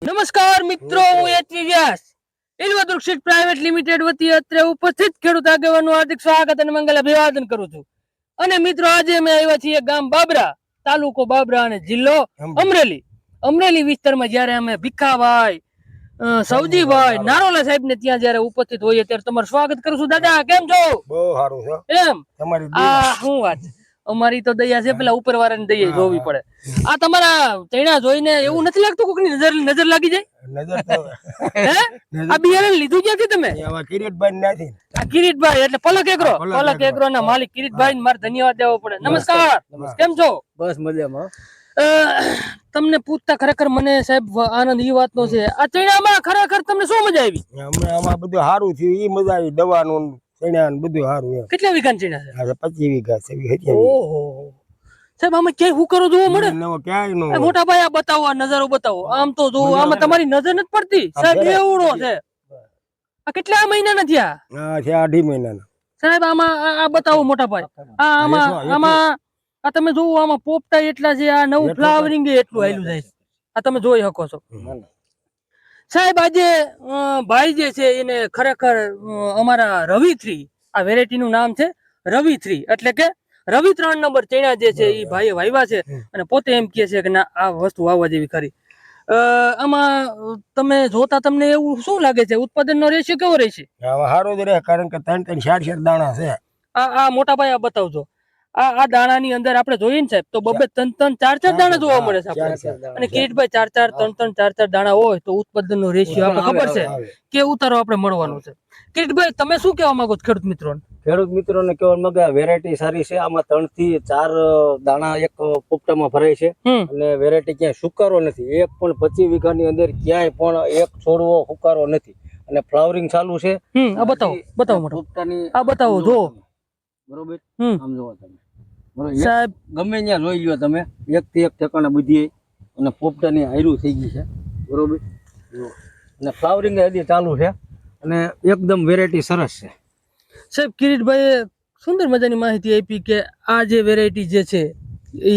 નમસ્કાર મિત્રો, હું એચવી વ્યાસ ઇલવદૃક્ષિત પ્રાઇવેટ લિમિટેડ વતી અત્રે ઉપસ્થિત ખેડૂત આગેવાનનું હાર્દિક સ્વાગત અને મંગલ અભિવાદન કરું છું. અને મિત્રો, આજે અમે આવ્યા છીએ ગામ બાબરા, તાલુકો બાબરા અને જિલ્લો અમરેલી. અમરેલી વિસ્તારમાં જ્યારે અમે ભીખાભાઈ, સવજીભાઈ, નારોલા સાહેબ ને ત્યાં જયારે ઉપસ્થિત હોઈએ ત્યારે તમારું સ્વાગત કરું છું. દાદા, કેમ છો? બહુ સારું છે એમ તમારી આ શું વાત છે? અમારી તો દયા છે, પેલા ઉપર વાળાની દયા જોવી પડે. આ તમારા ચણા જોઈને એવું નથી લાગતું કોકની નજર લાગી જાય? નજર તો હે? આ બિયારણ લીધું ક્યાંથી તમે? આમાં કિરીટભાઈ નથી. આ કિરીટભાઈ એટલે પલક એગ્રો ના માલિક કિરીટભાઈ ને મારે ધન્યવાદ દેવો પડે. નમસ્કાર, કેમ છો? બસ મજામાં. તમને પૂછતા ખરેખર મને સાહેબ આનંદ એ વાતનો છે, આ ચણામાં ખરેખર તમને શું મજા આવી? હમણાં આમાં બધું સારું થયું, ઈ મજા આવી. દવાનું ચણા બધું સારું એમ. કેટલા વીઘા ચણા છે? 25 વીઘા છે. 27. ઓહો સાહેબ, આમાં ક્યાંય હુકરો જોવા મળે? ક્યાંય નો મોટા ભાઈ આ બતાવો, આ નજારો બતાવો. આમ તો જો આમાં તમારી નજર નથી પડતી સાહેબ, એવડો છે. આ કેટલા મહિનાના થયા? હા, છે 2.5 મહિનાના સાહેબ. આમાં આ બતાવો મોટા ભાઈ. આમાં આ તમે જોવો, આમાં પોપટા એટલા છે, આ નવું ફ્લાવરિંગ એટલું આયલું જાય છે. આ તમે જોઈ શકો છો સાહેબ. આજે ભાઈ જે છે એને ખરેખર અમારા રવિ3, આ વેરાયટી નું નામ છે રવિ3, એટલે કે રવિ 3 નંબર ચણા જે છે એ ભાઈએ વાવ્યા છે અને પોતે એમ કહે છે કે ના, આ વસ્તુ વાવવા જેવી ખરી. આમાં તમે જોતા તમને એવું શું લાગે છે, ઉત્પાદનનો રેશિયો કેવો રહેશે? સારો જ રહે, કારણ કે 3-3, 4-4 દાણા છે. આ મોટા ભાઈ આ બતાવજો. આ દાણાની અંદર આપણે જોઈએ ને સાહેબ, તો 2-3, 4-4 દાણા જોવા મળે છે આપણે. અને કિરીટભાઈ 4-4, 3-3, 4-4 દાણા હોય તો ઉત્પાદનનો રેશિયો આપણે ખબર છે કે ઉતારો આપણે મળવાનો છે. કિરીટભાઈ, તમે શું કહેવા માંગો છો ખેડૂત મિત્રોને? ખેડૂત મિત્રોને કહેવા માંગે વેરાયટી સારી છે. આમાં 3 થી 4 દાણા એક પોપટામાં ભરાય છે અને વેરાયટી ક્યાંય સુકારો નથી. એક પણ 25 વીઘાની અંદર ક્યાંય પણ એક છોડવો સુકારો નથી અને ફ્લાવરિંગ ચાલુ છે. આ બતાવો પોપટાની આ બતાવો જો. બરોબર, આમ જોવો તમે સાહેબ, ગમે ત્યાં જોઈ લ્યો તમે, એક થી એક ઠેકાણા બધી અને પોપટાની હાયરું થઈ ગઈ છે. બરોબર, અને ફ્લાવરિંગ હજી ચાલુ છે અને એકદમ વેરાયટી સરસ છે. સાહેબ, કિરીટભાઈએ સુંદર મજાની માહિતી આપી કે આ જે વેરાયટી જે છે એ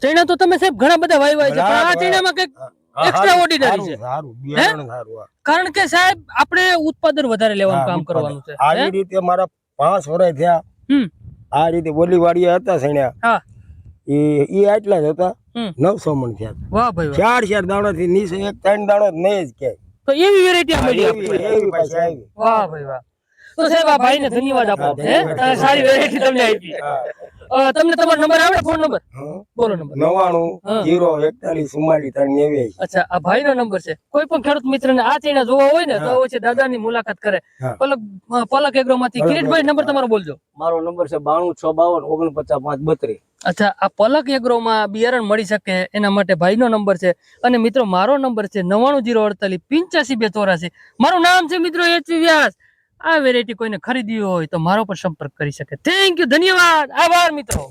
ચણા તો તમે સાહેબ ઘણા બધા વાવ્યા છે, પણ આ ચણામાં કંઈક એક્સ્ટ્રા ઓર્ડિનરી છે. કારણ કે સાહેબ આપણે ઉત્પાદન વધારે લેવાનું કામ કરવાનું છે. આવી રીતે મારા 5 વર્ષ થયા. આ રીતે બોલી વાડીએ હતા ચણા, ઈ આટલા જ હતા. 900 મણ થયા. વાહ ભાઈ, 4-4 દાણા થી નીચે 1-3 દાણો જ નહીં જ કે. તો એવી વેરાયટી મળી એવી પાછી આવી. વાહ ભાઈ વાહ. તો સાહેબ આ ભાઈને ધન્યવાદ આપો, સારી વેરાયટી તમને આપી. તમને તમારો નંબર આવડે? ફોન નંબર બોલો. નંબર 99 અચ્છા, આ ભાઈનો નંબર છે. કોઈ પણ ખેડૂત મિત્રને આ ચણા જોવા હોય ને તો છે દાદાની મુલાકાત કરે. પલક એગ્રો માંથી કિરીટભાઈ નંબર તમારો બોલજો. મારો નંબર છે 92 652 49 532. અચ્છા, આ પલક એગ્રોમાં બિયારણ મળી શકે એના માટે ભાઈનો નંબર છે. અને મિત્રો, મારો નંબર છે 99 048 85 284. મારું નામ છે મિત્રો એચવી વ્યાસ. આ વેરાયટી કોઈને ખરીદવી હોય તો મારો પર સંપર્ક કરી શકે. થેન્ક યુ, ધન્યવાદ, આભાર મિત્રો.